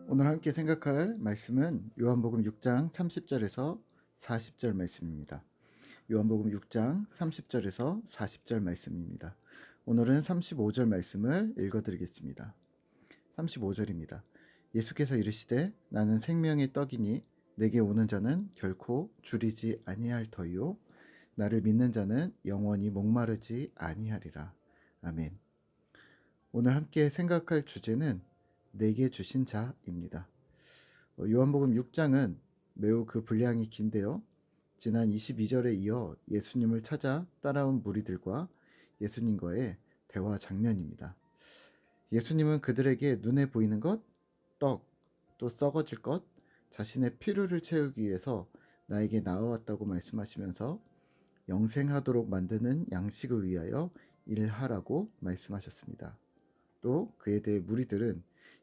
오늘 함께 생각할 말씀은 요한복음 6장 30절에서 40절 말씀입니다. 요한복음 6장 30절에서 40절 말씀입니다. 오늘은 35절 말씀을 읽어드리겠습니다. 35절입니다. 예수께서 이르시되 나는 생명의 떡이니 내게 오는 자는 결코 줄이지 아니할 터이요 나를 믿는 자는 영원히 목마르지 아니하리라. 아멘. 오늘 함께 생각할 주제는 내게 주신 자입니다. 요한복음 6장은 매우 그 분량이 긴데요. 지난 22절에 이어 예수님을 찾아 따라온 무리들과 예수님과의 대화 장면입니다. 예수님은 그들에게 눈에 보이는 것, 떡, 또 썩어질 것, 자신의 필요를 채우기 위해서 나에게 나와왔다고 말씀하시면서 영생하도록 만드는 양식을 위하여 일하라고 말씀하셨습니다. 또 그에 대해 무리들은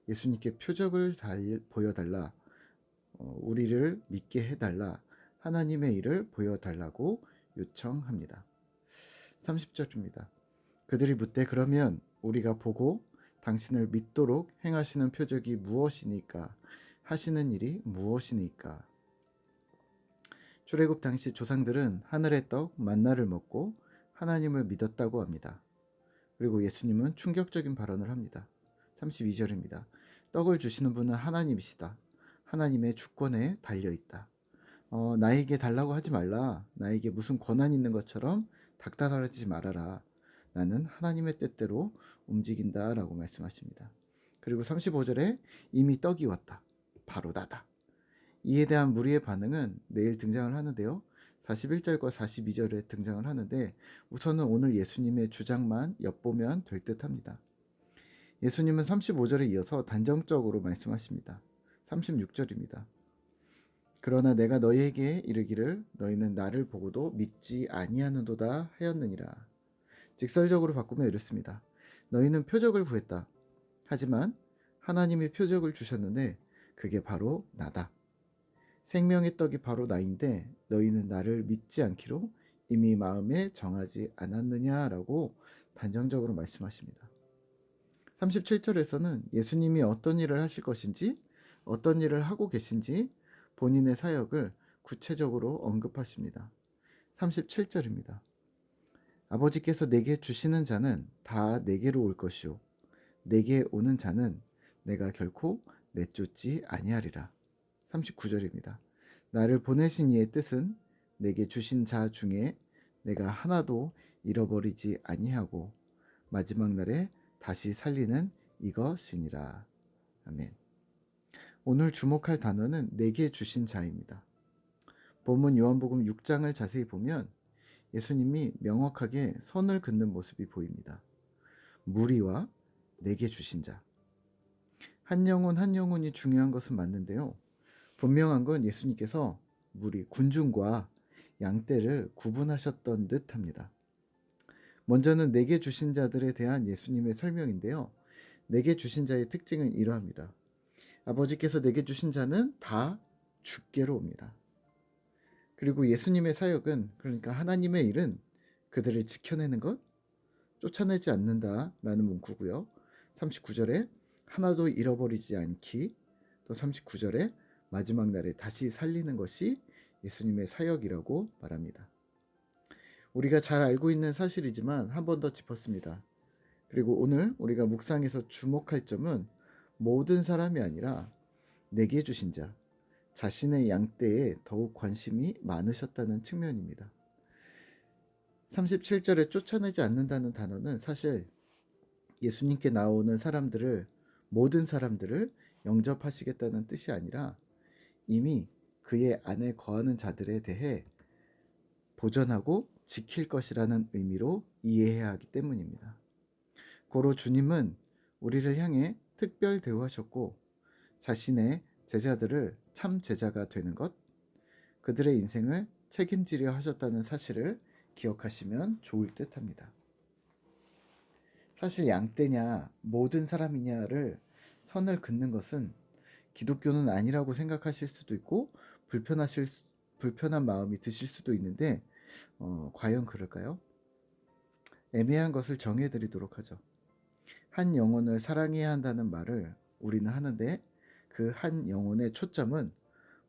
예수님께 표적을 보여달라, 우리를 믿게 해달라, 하나님의 일을 보여달라고 요청합니다. 30절입니다. 그들이 묻되 그러면 우리가 보고 당신을 믿도록 행하시는 표적이 무엇이니까? 하시는 일이 무엇이니까? 출애굽 당시 조상들은 하늘의 떡 만나를 먹고 하나님을 믿었다고 합니다. 그리고 예수님은 충격적인 발언을 합니다. 32절입니다. 떡을 주시는 분은 하나님이시다. 하나님의 주권에 달려있다. 나에게 달라고 하지 말라. 나에게 무슨 권한 있는 것처럼 닥달하지 말아라. 나는 하나님의 뜻대로 움직인다 라고 말씀하십니다. 그리고 35절에 이미 떡이 왔다. 바로 나다. 이에 대한 무리의 반응은 내일 등장을 하는데요. 41절과 42절에 등장을 하는데 우선은 오늘 예수님의 주장만 엿보면 될 듯합니다. 예수님은 35절에 이어서 단정적으로 말씀하십니다. 36절입니다. 그러나 내가 너희에게 이르기를 너희는 나를 보고도 믿지 아니하는도다 하였느니라. 직설적으로 바꾸면 이렇습니다. 너희는 표적을 구했다. 하지만 하나님이 표적을 주셨는데 그게 바로 나다. 생명의 떡이 바로 나인데 너희는 나를 믿지 않기로 이미 마음에 정하지 않았느냐라고 단정적으로 말씀하십니다. 37절에서는 예수님이 어떤 일을 하실 것인지, 어떤 일을 하고 계신지 본인의 사역을 구체적으로 언급하십니다. 37절입니다. 아버지께서 내게 주시는 자는 다 내게로 올 것이요 내게 오는 자는 내가 결코 내쫓지 아니하리라. 39절입니다. 나를 보내신 이의 뜻은 내게 주신 자 중에 내가 하나도 잃어버리지 아니하고 마지막 날에 다시 살리는 이것이니라. 아멘. 오늘 주목할 단어는 내게 주신 자입니다. 본문 요한복음 6장을 자세히 보면 예수님이 명확하게 선을 긋는 모습이 보입니다. 무리와 내게 주신 자. 한 영혼 한 영혼이 중요한 것은 맞는데요. 분명한 건 예수님께서 무리 군중과 양떼를 구분하셨던 듯 합니다. 먼저는 내게 주신 자들에 대한 예수님의 설명인데요. 내게 주신 자의 특징은 이러합니다. 아버지께서 내게 주신 자는 다 주께로 옵니다. 그리고 예수님의 사역은, 그러니까 하나님의 일은 그들을 지켜내는 것, 쫓아내지 않는다라는 문구고요. 39절에 하나도 잃어버리지 않기, 또 39절에 마지막 날에 다시 살리는 것이 예수님의 사역이라고 말합니다. 우리가 잘 알고 있는 사실이지만 한 번 더 짚었습니다. 그리고 오늘 우리가 묵상해서 주목할 점은 모든 사람이 아니라 내게 주신 자, 자신의 양떼에 더욱 관심이 많으셨다는 측면입니다. 37절에 쫓아내지 않는다는 단어는 사실 예수님께 나오는 사람들을, 모든 사람들을 영접하시겠다는 뜻이 아니라 이미 그의 안에 거하는 자들에 대해 보존하고 지킬 것이라는 의미로 이해해야 하기 때문입니다. 고로 주님은 우리를 향해 특별 대우하셨고 자신의 제자들을 참 제자가 되는 것, 그들의 인생을 책임지려 하셨다는 사실을 기억하시면 좋을 듯합니다. 사실 양떼냐 모든 사람이냐를 선을 긋는 것은 기독교는 아니라고 생각하실 수도 있고 불편한 마음이 드실 수도 있는데 과연 그럴까요? 애매한 것을 정해드리도록 하죠. 한 영혼을 사랑해야 한다는 말을 우리는 하는데 그 한 영혼의 초점은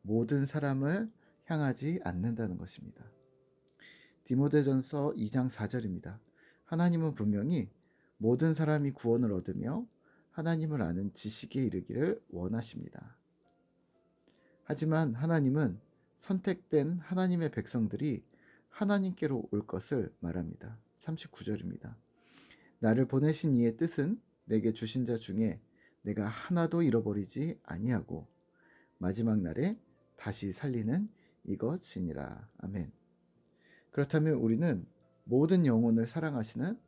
모든 사람을 향하지 않는다는 것입니다. 디모데전서 2장 4절입니다. 하나님은 분명히 모든 사람이 구원을 얻으며 하나님을 아는 지식에 이르기를 원하십니다. 하지만 하나님은 선택된 하나님의 백성들이 하나님께로 올 것을 말합니다. 39절입니다. 나를 보내신 이의 뜻은 내게 주신 자 중에 내가 하나도 잃어버리지 아니하고 마지막 날에 다시 살리는 이것이니라. 아멘. 그렇다면 우리는 모든 영혼을 사랑하시는,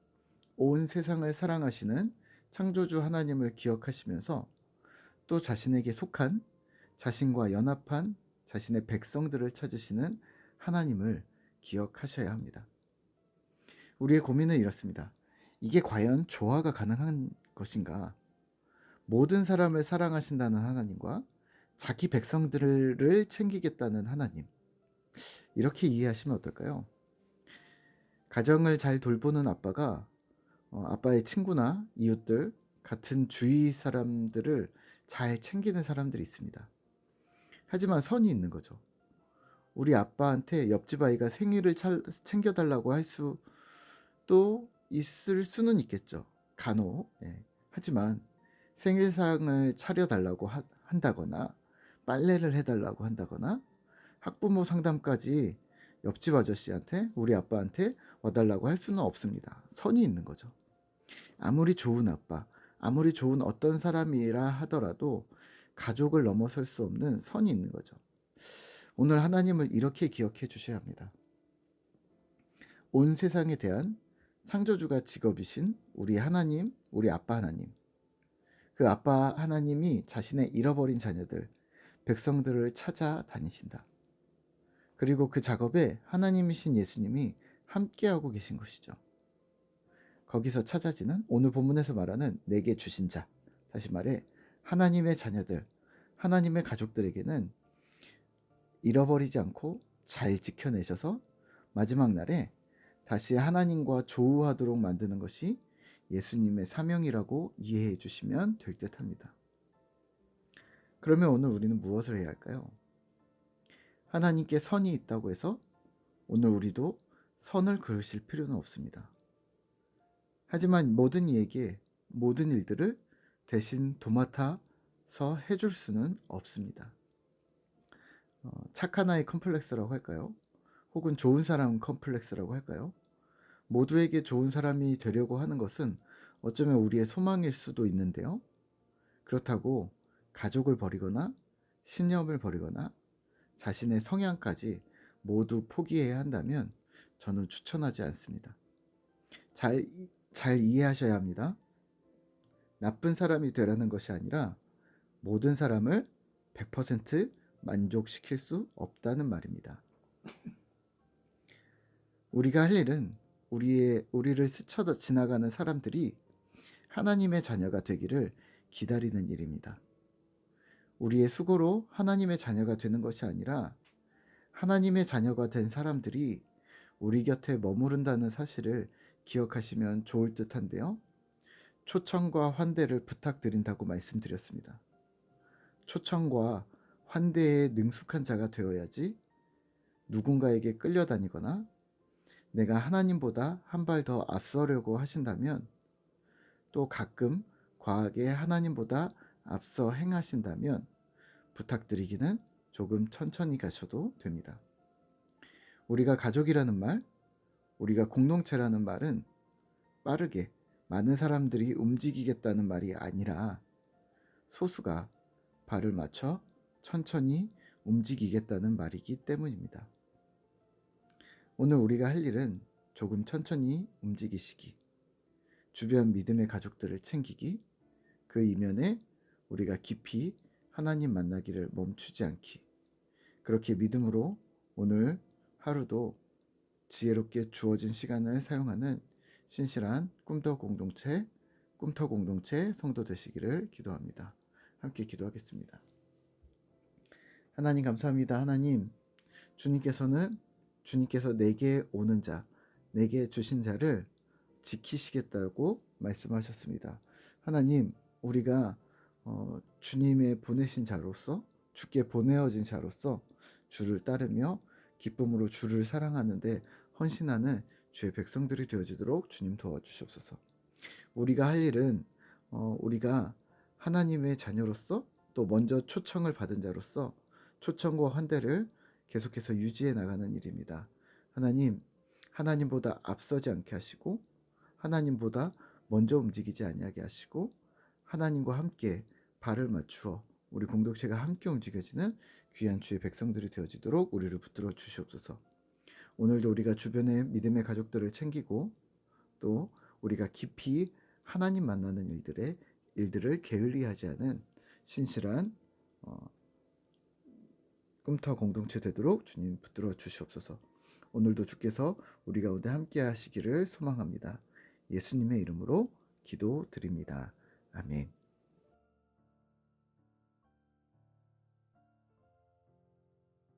온 세상을 사랑하시는 창조주 하나님을 기억하시면서 또 자신에게 속한, 자신과 연합한 자신의 백성들을 찾으시는 하나님을 기억하셔야 합니다. 우리의 고민은 이렇습니다. 이게 과연 조화가 가능한 것인가? 모든 사람을 사랑하신다는 하나님과 자기 백성들을 챙기겠다는 하나님, 이렇게 이해하시면 어떨까요? 가정을 잘 돌보는 아빠가 아빠의 친구나 이웃들, 같은 주위 사람들을 잘 챙기는 사람들이 있습니다. 하지만 선이 있는 거죠. 우리 아빠한테 옆집 아이가 생일을 챙겨달라고 할 수도 있을 수는 있겠죠. 간혹. 예. 하지만 생일상을 차려달라고 한다거나 빨래를 해달라고 한다거나 학부모 상담까지 옆집 아저씨한테, 우리 아빠한테 와달라고 할 수는 없습니다. 선이 있는 거죠. 아무리 좋은 아빠, 아무리 좋은 어떤 사람이라 하더라도 가족을 넘어설 수 없는 선이 있는 거죠. 오늘 하나님을 이렇게 기억해 주셔야 합니다. 온 세상에 대한 창조주가 직업이신 우리 하나님, 우리 아빠 하나님, 그 아빠 하나님이 자신의 잃어버린 자녀들, 백성들을 찾아다니신다. 그리고 그 작업에 하나님이신 예수님이 함께하고 계신 것이죠. 거기서 찾아지는 오늘 본문에서 말하는 내게 주신 자, 다시 말해 하나님의 자녀들, 하나님의 가족들에게는 잃어버리지 않고 잘 지켜내셔서 마지막 날에 다시 하나님과 조우하도록 만드는 것이 예수님의 사명이라고 이해해 주시면 될 듯합니다. 그러면 오늘 우리는 무엇을 해야 할까요? 하나님께 선이 있다고 해서 오늘 우리도 선을 그으실 필요는 없습니다. 하지만 모든 이에게 모든 일들을 대신 도맡아서 해줄 수는 없습니다. 착한 아이 컴플렉스라고 할까요? 혹은 좋은 사람 컴플렉스라고 할까요? 모두에게 좋은 사람이 되려고 하는 것은 어쩌면 우리의 소망일 수도 있는데요. 그렇다고 가족을 버리거나 신념을 버리거나 자신의 성향까지 모두 포기해야 한다면 저는 추천하지 않습니다. 잘 이해하셔야 합니다. 나쁜 사람이 되라는 것이 아니라 모든 사람을 100% 만족시킬 수 없다는 말입니다. 우리가 할 일은 우리를 스쳐 지나가는 사람들이 하나님의 자녀가 되기를 기다리는 일입니다. 우리의 수고로 하나님의 자녀가 되는 것이 아니라 하나님의 자녀가 된 사람들이 우리 곁에 머무른다는 사실을 기억하시면 좋을 듯한데요. 초청과 환대를 부탁드린다고 말씀드렸습니다. 초청과 환대에 능숙한 자가 되어야지 누군가에게 끌려다니거나 내가 하나님보다 한 발 더 앞서려고 하신다면, 또 가끔 과하게 하나님보다 앞서 행하신다면 부탁드리기는 조금 천천히 가셔도 됩니다. 우리가 가족이라는 말, 우리가 공동체라는 말은 빠르게 많은 사람들이 움직이겠다는 말이 아니라 소수가 발을 맞춰 천천히 움직이겠다는 말이기 때문입니다. 오늘 우리가 할 일은 조금 천천히 움직이시기, 주변 믿음의 가족들을 챙기기, 그 이면에 우리가 깊이 하나님 만나기를 멈추지 않기, 그렇게 믿음으로 오늘 하루도 지혜롭게 주어진 시간을 사용하는 신실한 꿈터 공동체 성도 되시기를 기도합니다. 함께 기도하겠습니다. 하나님 감사합니다. 하나님, 주님께서 내게 오는 자, 내게 주신 자를 지키시겠다고 말씀하셨습니다. 하나님, 우리가 주님의 보내신 자로서, 주께 보내어진 자로서 주를 따르며 기쁨으로 주를 사랑하는데 헌신하는 주의 백성들이 되어지도록 주님 도와주시옵소서. 우리가 할 일은 우리가 하나님의 자녀로서, 또 먼저 초청을 받은 자로서 초청과 환대를 계속해서 유지해 나가는 일입니다. 하나님보다 앞서지 않게 하시고, 하나님보다 먼저 움직이지 아니하게 하시고, 하나님과 함께 발을 맞추어 우리 공동체가 함께 움직여지는 귀한 주의 백성들이 되어지도록 우리를 붙들어 주시옵소서. 오늘도 우리가 주변의 믿음의 가족들을 챙기고, 또 우리가 깊이 하나님 만나는 일들을 게을리하지 않은 신실한 꿈터 공동체 되도록 주님 붙들어 주시옵소서. 오늘도 주께서 우리 가운데 함께 하시기를 소망합니다. 예수님의 이름으로 기도드립니다. 아멘.